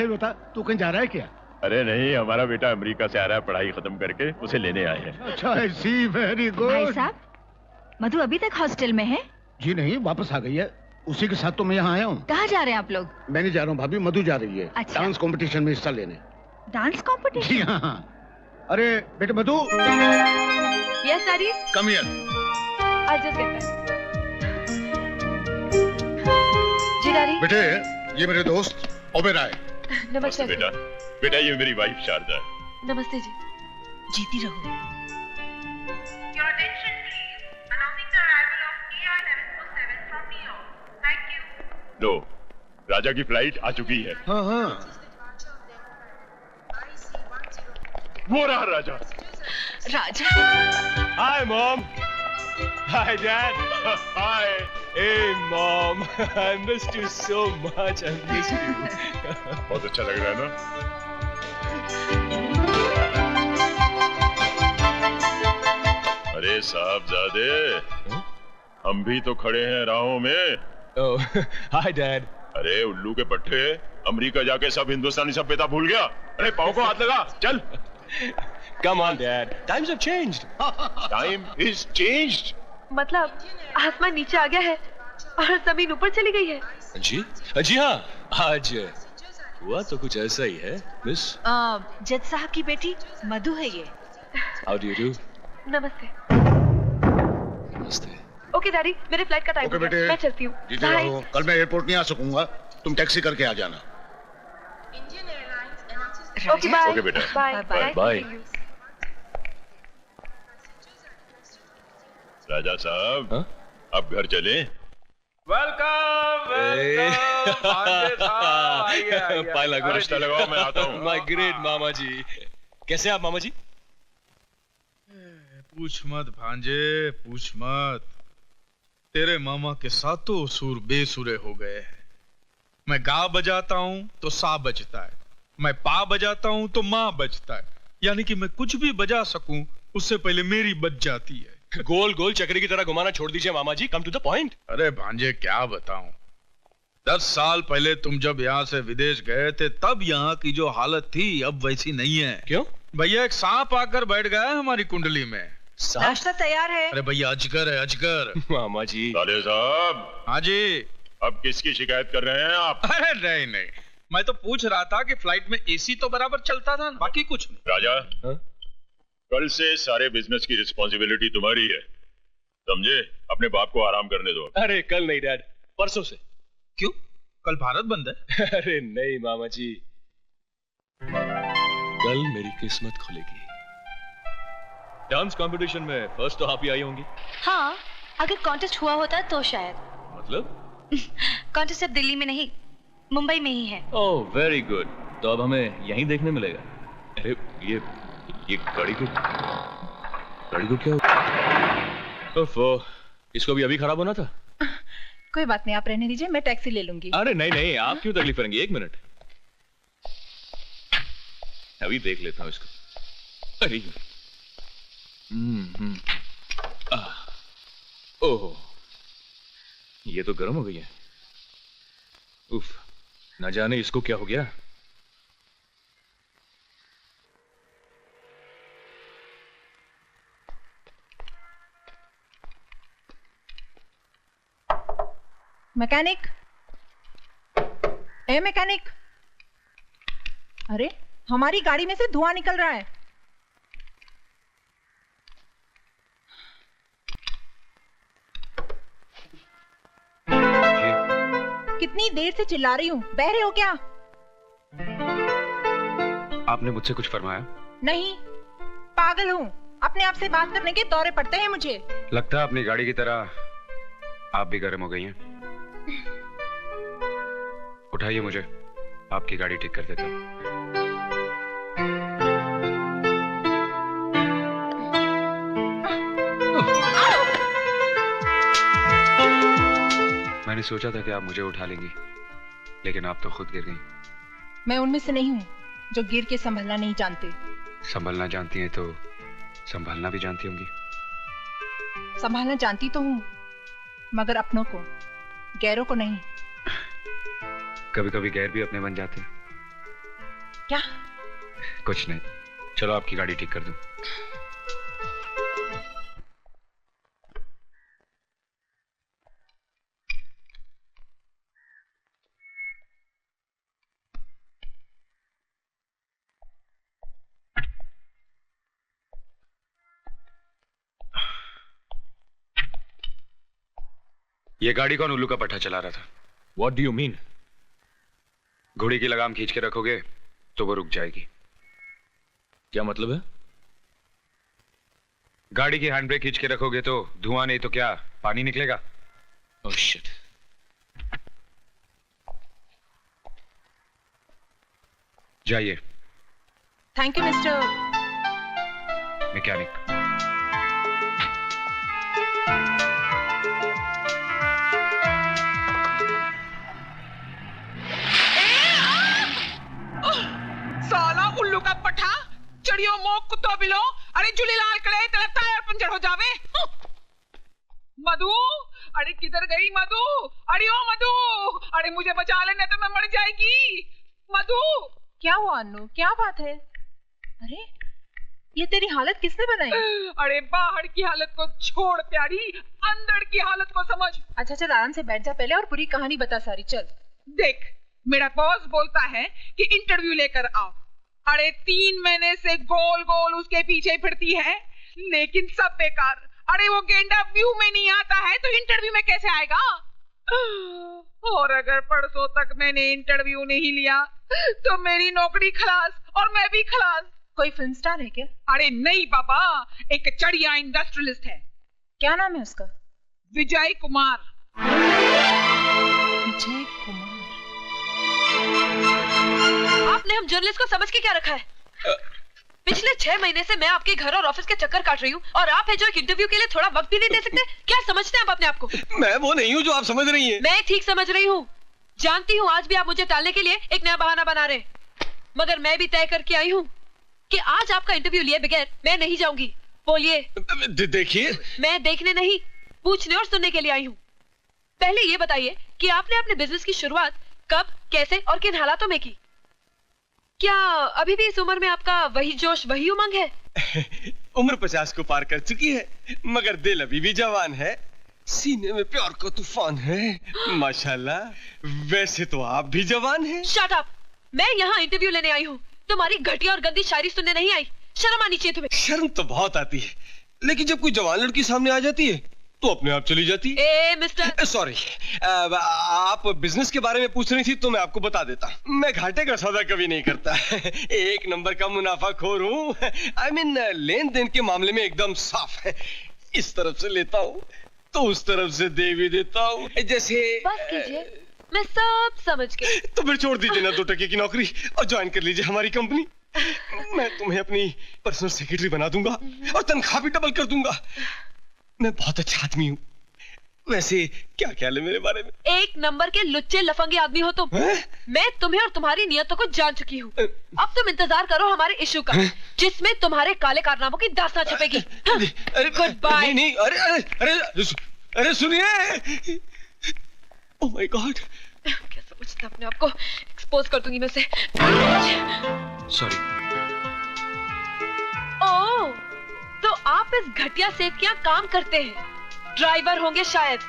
अच्छा ही बता, तू कहीं जा रहा है क्या? अरे नहीं, हमारा बेटा अमेरिका से आ रहा है पढ़ाई खत्म करके, उसे लेने आए हैं। अच्छा, ऐसी वेरी गुड। भाई साहब, मधु अभी तक हॉस्टल में है? जी नहीं, वापस आ गई है। उसी के साथ तो मैं यहाँ आया हूँ। कहाँ जा रहे हैं आप लोग? मैं नहीं जा रहा हूँ भाभी, मधु जा रही है। अच्छा। डांस कंपटीशन में हिस्सा लेने। Dance competition? जी हाँ। अरे बेटे Madhu. Yes daddy. Come here. I just get back. जी डैडी। बेटे, ये मेरे दोस्त ओबेरॉय। नमस्ते बेटा। बेटा, ये मेरी वाइफ शारदा है। नमस्ते जी। जीती रहो। Your attention please. Announcing the arrival of ER 747 from New York. Thank you. लो, राजा की फ्लाइट आ चुकी है। हाँ हाँ। वो रहा राजा। राजा। Hi mom. Hi dad. Hi. Hey mom. I missed you so much. I missed you. बहुत अच्छा लग रहा है ना? अरे साहबजादे, हम भी तो खड़े हैं राहों में। Oh, hi dad. अरे उल्लू के पट्टे, अमेरिका जाके सब हिंदुस्तानी सभ्यता भूल गया। अरे पाँव को हाथ लगा, चल। Come on dad. Times have changed. Time is changed. मतलब आसमान नीचे आ गया है और जमीन ऊपर चली गई है। जी हाँ, आज हुआ तो कुछ ऐसा ही है मिस। जज साहब की बेटी मधु है ये। How do you do? नमस्ते। नमस्ते। ओके डैडी, मेरे फ्लाइट का टाइम ओके हो गया, बेटे, मैं चलती हूँ। जीते रहो। कल मैं एयरपोर्ट नहीं आ सकूंगा, तुम टैक्सी करके आ जाना। Okay bye. ओके बेटा। Bye bye. बाय। राजा साहब, हाँ? अब घर चले। वेलकम पाला नाश्ता लगाओ, मैं आता हूँ। माय ग्रेट मामा जी। कैसे आप मामा जी? पूछ मत भांजे, पूछ मत। तेरे मामा के सातों सुर बेसुरे हो गए हैं। मैं गा बजाता हूँ तो सा बजता है, मैं पा बजाता हूँ तो माँ बजता है। यानी कि मैं कुछ भी बजा सकूं उससे पहले मेरी बज जाती है। गोल गोल चक्री की तरह घुमाना छोड़ दीजिए मामा जी, कम टू द पॉइंट। अरे भांजे क्या बताऊं, 10 साल पहले तुम जब यहाँ से विदेश गए थे तब यहाँ की जो हालत थी अब वैसी नहीं है। क्यों? भैया एक सांप आकर बैठ गया है हमारी कुंडली में। नाश्ता तैयार है। अरे भैया अजगर है, अजगर। मामा जी। साले साहब, हाँ जी। अब किसकी शिकायत कर रहे हैं आप? अरे नहीं नहीं, मैं तो पूछ रहा था कि फ्लाइट में एसी तो बराबर चलता था, बाकी कुछ नहीं। राजा, हाँ? कल से सारे बिजनेस की रिस्पॉन्सिबिलिटी तुम्हारी है, समझे? अपने बाप को आराम करने दो। अरे कल नहीं डैड, परसों से। क्यों? कल भारत बंद है। अरे नहीं मामा जी, कल मेरी किस्मत खुलेगी। डांस कंपटीशन में फर्स्ट तो आप ही आई होंगी। हाँ, अगर कॉन्टेस्ट हुआ होता तो शायद। मतलब? कॉन्टेस्ट अब दिल्ली में नहीं, मुंबई में ही है। ओह वेरी गुड, तो अब हमें यहीं देखने मिलेगा। अरे ये गाड़ी को क्या हुआ? ओफो, इसको भी अभी खराब होना था। कोई बात नहीं, आप रहने दीजिए, मैं टैक्सी ले लूंगी। अरे नहीं नहीं, आप क्यों तकलीफ करेंगे? 1 मिनट, अभी देख लेता हूँ इसको। अरे ओह, ये तो गर्म हो गई है। उफ, न जाने इसको क्या हो गया। मैकेनिक, ए मैकेनिक, अरे हमारी गाड़ी में से धुआं निकल रहा है। कितनी देर से चिल्ला रही हूँ, बहरे हो क्या? आपने मुझसे कुछ फरमाया? नहीं, पागल हूँ, अपने आप से बात करने के दौरे पड़ते हैं मुझे। लगता है अपनी गाड़ी की तरह आप भी गर्म हो गई हैं। उठाइए मुझे, आपकी गाड़ी ठीक कर देता हूँ। मैंने सोचा था कि आप मुझे उठा लेंगी, लेकिन आप तो खुद गिर गई। मैं उनमें से नहीं हूँ जो गिर के संभलना नहीं जानते। संभलना जानती हैं तो संभालना भी जानती होंगी। संभालना जानती तो हूँ, मगर अपनों को, गैरों को नहीं। कभी कभी गैर भी अपने बन जाते हैं। क्या? कुछ नहीं, चलो आपकी गाड़ी ठीक कर दूं। ये गाड़ी कौन उल्लू का पट्टा चला रहा था? What do you mean? घोड़ी की लगाम खींच के रखोगे तो वो रुक जाएगी। क्या मतलब है? गाड़ी की हैंड ब्रेक खींच के रखोगे तो धुआं नहीं तो क्या पानी निकलेगा? Oh shit. जाइए। Thank you mister mechanic. साला उल्लू का पठा, चढ़ियो मोक कुत्तो बिलो, अरे झूलेलाल करे तेरा टायर पंचर हो जावे। मधु, अरे किधर गई मधु? अरे ओ मधु, अरे मुझे बचा ले नहीं तो मैं मर जाएगी। मधु, क्या हुआ अन्नू, क्या बात है? अरे ये तेरी हालत किसने बनाई? अरे बाहर की हालत को छोड़ प्यारी, अंदर की हालत को समझ। अच्छा चल आराम से बैठ जा पहले और पूरी कहानी बता सारी। चल देख, मेरा बॉस बोलता है कि इंटरव्यू लेकर आओ। अरे 3 महीने से गोल गोल उसके पीछे फिरती है, लेकिन सब बेकार। अरे वो गेंडा व्यू में नहीं आता है तो इंटरव्यू में कैसे आएगा? और अगर परसों तक मैंने इंटरव्यू नहीं लिया तो मेरी नौकरी खलास और मैं भी खलास। कोई फिल्म स्टार है क्या? अरे नहीं बाबा, एक चढ़िया इंडस्ट्रियलिस्ट है। क्या नाम है उसका? विजय कुमार। विजय कुमार। आपने हम जर्नलिस्ट को समझ के क्या रखा है? पिछले 6 महीने से मैं आपके घर और ऑफिस के चक्कर काट रही हूँ और आप है जो एक इंटरव्यू के लिए थोड़ा वक्त भी नहीं दे सकते। क्या समझते हैं आप अपने आप को? मैं वो नहीं हूँ जो आप समझ रही हैं। मैं ठीक समझ रही हूँ। जानती हूँ आज भी आप मुझे टालने के लिए एक नया बहाना बना रहे हैं, मगर मैं भी तय करके आई हूँ कि आज आपका इंटरव्यू लिए बगैर मैं नहीं जाऊंगी। बोलिए। देखिए, मैं देखने नहीं, पूछने और सुनने के लिए आई हूँ। पहले ये बताइए कि आपने अपने बिजनेस की शुरुआत कब, कैसे और किन हालातों में की? क्या अभी भी इस उम्र में आपका वही जोश, वही उमंग है? उम्र 50 को पार कर चुकी है, मगर दिल अभी भी जवान है। सीने में प्यार का तूफान है, माशाल्लाह। वैसे तो आप भी जवान हैं। Shut up! मैं यहाँ इंटरव्यू लेने आई हूँ, तुम्हारी घटिया और गंदी शायरी सुनने नहीं आई। शर्म आनी चाहिए तुम्हें। शर्म तो बहुत आती है, लेकिन जब कोई जवान लड़की सामने आ जाती है तो अपने आप चली जाती है। ए मिस्टर, सॉरी, आप बिजनेस के बारे में पूछ रही थी तो मैं आपको बता देता। मैं घाटे का सौदा कभी नहीं करता। एक नंबर का मुनाफाखोर हूँ। I mean, लेन देन के मामले में एकदम साफ है। इस तरफ से लेता हूँ तो उस तरफ से दे भी देता हूँ। जैसे बस कीजिए, मैं सब समझ गई। तो फिर छोड़ दीजिए ना 2 टके की नौकरी और ज्वाइन कर लीजिए हमारी कंपनी। मैं तुम्हें अपनी पर्सनल सेक्रेटरी बना दूंगा और तनख्वाह भी डबल कर दूंगा। मैं बहुत अच्छा आदमी हूँ। वैसे क्या ख्याल है मेरे बारे में? एक नंबर के लुच्चे लफंगे आदमी हो तुम। मैं तुम्हें और तुम्हारी नियतों को जान चुकी हूँ। अब तुम इंतजार करो हमारे इशू का, जिसमें तुम्हारे काले कारनामों की दास्तां छपेगी। Good bye. नहीं, अरे सुनिए। ओह माय गॉड, क्या समझते अपने आप को? एक्सपोज कर दूंगी मैं उसे। सॉरी। ओह, तो आप इस घटिया सेठ के यहाँ काम करते हैं, ड्राइवर होंगे शायद।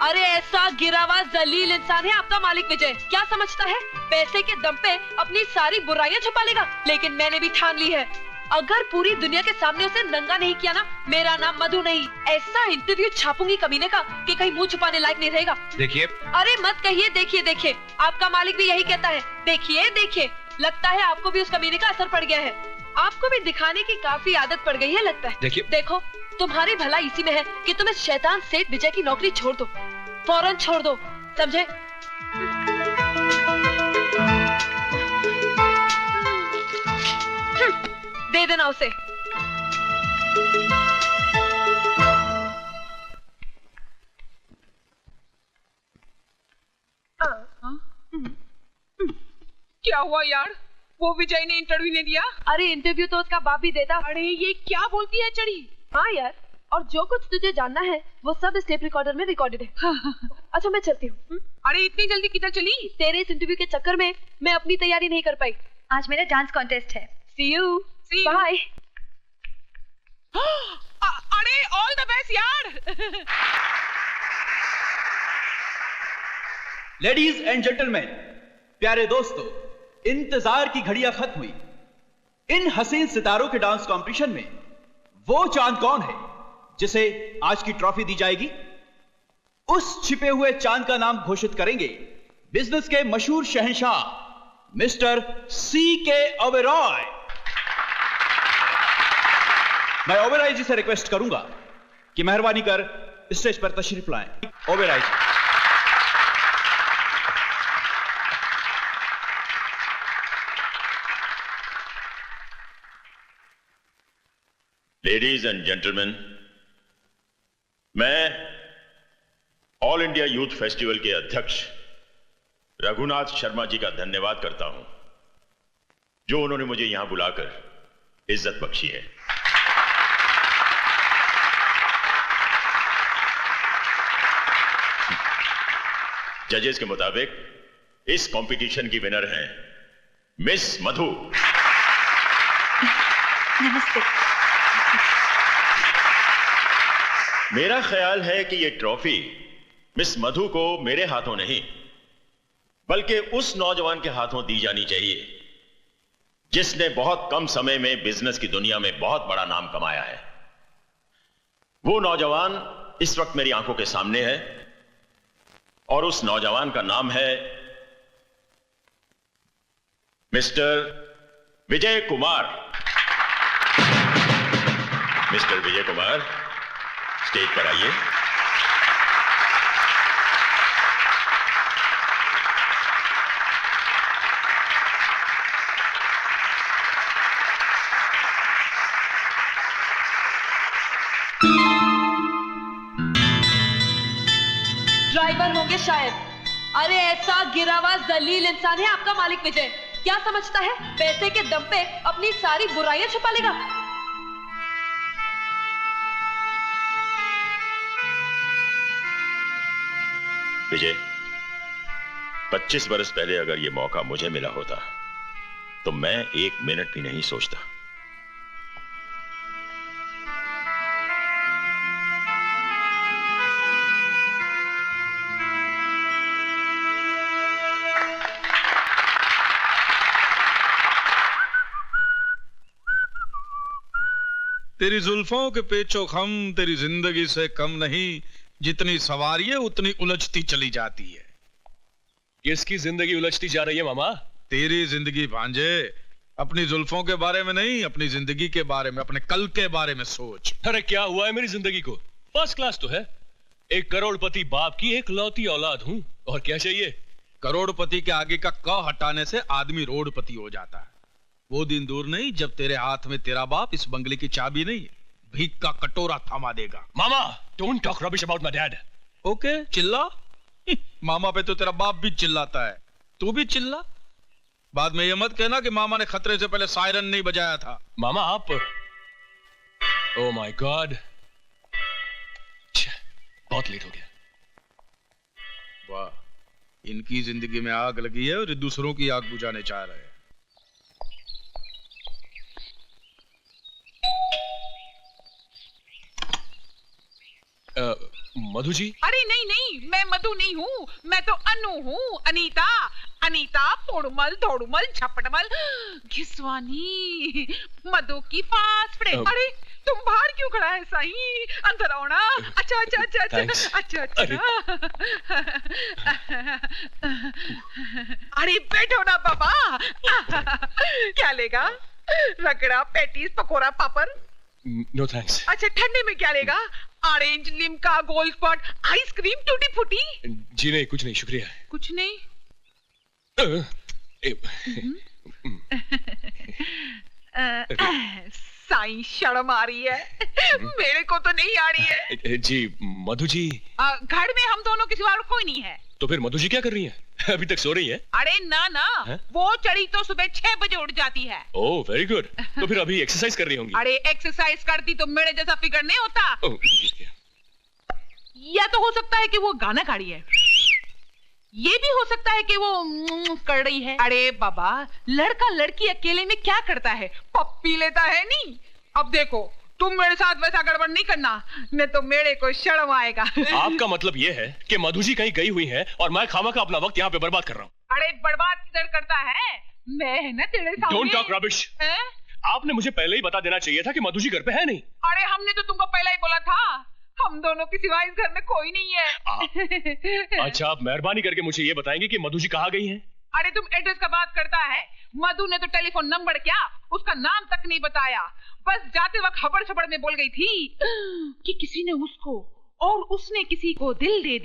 अरे ऐसा गिरा हुआ जलील इंसान है आपका मालिक विजय। क्या समझता है पैसे के दम पे अपनी सारी बुराइयां छुपा लेगा? लेकिन मैंने भी ठान ली है, अगर पूरी दुनिया के सामने उसे नंगा नहीं किया ना, मेरा नाम मधु नहीं। ऐसा इंटरव्यू छापूंगी कमीने का कि कहीं मुंह छुपाने लायक नहीं रहेगा। देखिए। अरे मत कहिए देखिए देखिए, आपका मालिक भी यही कहता है। देखिए देखिए, लगता है आपको भी उस कमीने का असर पड़ गया है। आपको भी दिखाने की काफी आदत पड़ गई है लगता है। देखिए, देखो तुम्हारी भलाई इसी में है कि तुम इस शैतान सेठ विजय की नौकरी छोड़ दो, फौरन छोड़ दो, समझे? दे देना उसे। क्या हुआ यार? वो विजय ने इंटरव्यू नहीं दिया? अरे इंटरव्यू तो उसका बाप भी देता। अरे ये क्या बोलती है चढ़ी? हाँ यार, और जो कुछ तुझे जानना है वो सब इस टेप रिकॉर्डर में रिकॉर्डेड है। अच्छा मैं चलती हूँ। अरे इतनी जल्दी किधर चली? तेरे इस इंटरव्यू के चक्कर में मैं अपनी तैयारी नहीं कर पाई। आज मेरा डांस कॉन्टेस्ट है। See you. बाय। अरे ऑल द बेस्ट यार। लेडीज एंड जेंटलमैन, प्यारे दोस्तों, इंतजार की घड़ियां खत्म हुई। इन हसीन सितारों के डांस कंपटीशन में वो चांद कौन है जिसे आज की ट्रॉफी दी जाएगी? उस छिपे हुए चांद का नाम घोषित करेंगे बिजनेस के मशहूर शहंशाह मिस्टर C.K. ओबेरॉय। मैं ओबेरॉय जी से रिक्वेस्ट करूंगा कि मेहरबानी कर स्टेज पर तशरीफ लाएं। ओबेरॉय जी। लेडीज एंड जेंटलमैन, मैं ऑल इंडिया यूथ फेस्टिवल के अध्यक्ष रघुनाथ शर्मा जी का धन्यवाद करता हूं, जो उन्होंने मुझे यहां बुलाकर इज्जत बख्शी है। जजेस के मुताबिक इस कंपटीशन की विनर हैं मिस मधु। नमस्ते। मेरा ख्याल है कि यह ट्रॉफी मिस मधु को मेरे हाथों नहीं बल्कि उस नौजवान के हाथों दी जानी चाहिए जिसने बहुत कम समय में बिजनेस की दुनिया में बहुत बड़ा नाम कमाया है। वो नौजवान इस वक्त मेरी आंखों के सामने है और उस नौजवान का नाम है mister Vijay Kumar. Mister Vijay Kumar, stage पर आइए। ड्राइवर होंगे शायद। अरे ऐसा गिरा हुआ जलील इंसान है आपका मालिक विजय। क्या समझता है पैसे के दम पे अपनी सारी बुराइयां छुपा लेगा? विजय, 25 बरस पहले अगर यह मौका मुझे मिला होता तो मैं 1 मिनट भी नहीं सोचता। तेरी जुल्फों के पेचो खम तेरी जिंदगी से कम नहीं, जितनी सवारी है उतनी उलझती चली जाती है। किसकी जिंदगी उलझती जा रही है मामा? तेरी जिंदगी भांजे। अपनी जुल्फों के बारे में नहीं, अपनी जिंदगी के बारे में, अपने कल के बारे में सोच। अरे क्या हुआ है मेरी जिंदगी को? फर्स्ट क्लास तो है। एक करोड़पति बाप की एक लौती औलाद हूं, और क्या चाहिए? करोड़पति के आगे का क हटाने से आदमी रोडपति हो जाता है। वो दिन दूर नहीं जब तेरे हाथ में तेरा बाप इस बंगले की चाबी नहीं, भीख का कटोरा थमा देगा। मामा, don't talk rubbish about my dad. Okay, चिल्ला। मामा पे तो तेरा बाप भी चिल्लाता है, तू भी चिल्ला। बाद में ये मत कहना कि मामा ने खतरे से पहले सायरन नहीं बजाया था। मामा आप, ओह माय गॉड, बहुत लेट हो गया। वाह, इनकी जिंदगी में आग लगी है और दूसरों की आग बुझाने चाह रहे हैं। मधु जी? अरे नहीं नहीं, मैं मधु नहीं हूँ, मैं तो अनु हूँ, अनीता। अनीता पोड़मल धोड़मल झपटमल घिसवानी मधु की फास्ट फ्रेंड। अरे तुम बाहर क्यों खड़ा है साईं? अंदर आओ ना। अच्छा अच्छा अच्छा अच्छा अच्छा अच्छा। अरे बैठो ना बाबा। क्या लेगा? Ragda, patties, pakora, papad? No thanks. अच्छा, ठंडे में क्या लेगा? Orange, Limca, Gold Spot, ice cream, tutti frutti? जी नहीं, कुछ नहीं, शुक्रिया। कुछ नहीं? साईं शर्म आ रही है। मेरे को तो नहीं आ रही है। जी मधु जी, घर में हम दोनों के सिवा और कोई नहीं है। तो फिर मधु जी क्या कर रही हैं? अभी तक सो रही हैं? अरे ना ना, वो चढ़ी तो सुबह 6 बजे उठ जाती है। Oh very good. तो फिर अभी एक्सरसाइज कर रही होंगी? अरे एक्सरसाइज करती तो मेरे जैसा फिगर नहीं होता। या तो हो सकता है कि वो गाना गा रही है। ये भी हो सकता है कि वो कर रही है। अरे बाबा, लड़का लड़की अकेले में क्या करता है, पप्पी लेता है नहीं। अब देखो, तुम मेरे साथ वैसा गड़बड़ नहीं करना, नहीं तो मेरे को शर्म आएगा। आपका मतलब ये है कि मधु जी कहीं गई हुई है और मैं खामखा अपना वक्त यहाँ पे बर्बाद कर रहा हूँ। अरे बर्बाद किधर करता है, मैं है ना तेरे सामने। Don't talk rubbish. आपने मुझे पहले ही बता देना चाहिए था कि मधु जी घर पे है नहीं। अरे हमने तो तुमको पहले ही बोला था, हम दोनों के सिवा इस घर में कोई नहीं है। अच्छा, आप मेहरबानी करके मुझे ये बताएंगे कि मधु जी कहाँ गई हैं? अरे तुम एड्रेस का बात करता है, मधु ने तो टेलीफोन नंबर क्या, उसका नाम तक नहीं बताया। बस जाते वक्त हबड़ छबड़ में बोल गई थी कि किसी ने उसको और उसने किसी को दिल दे दिया।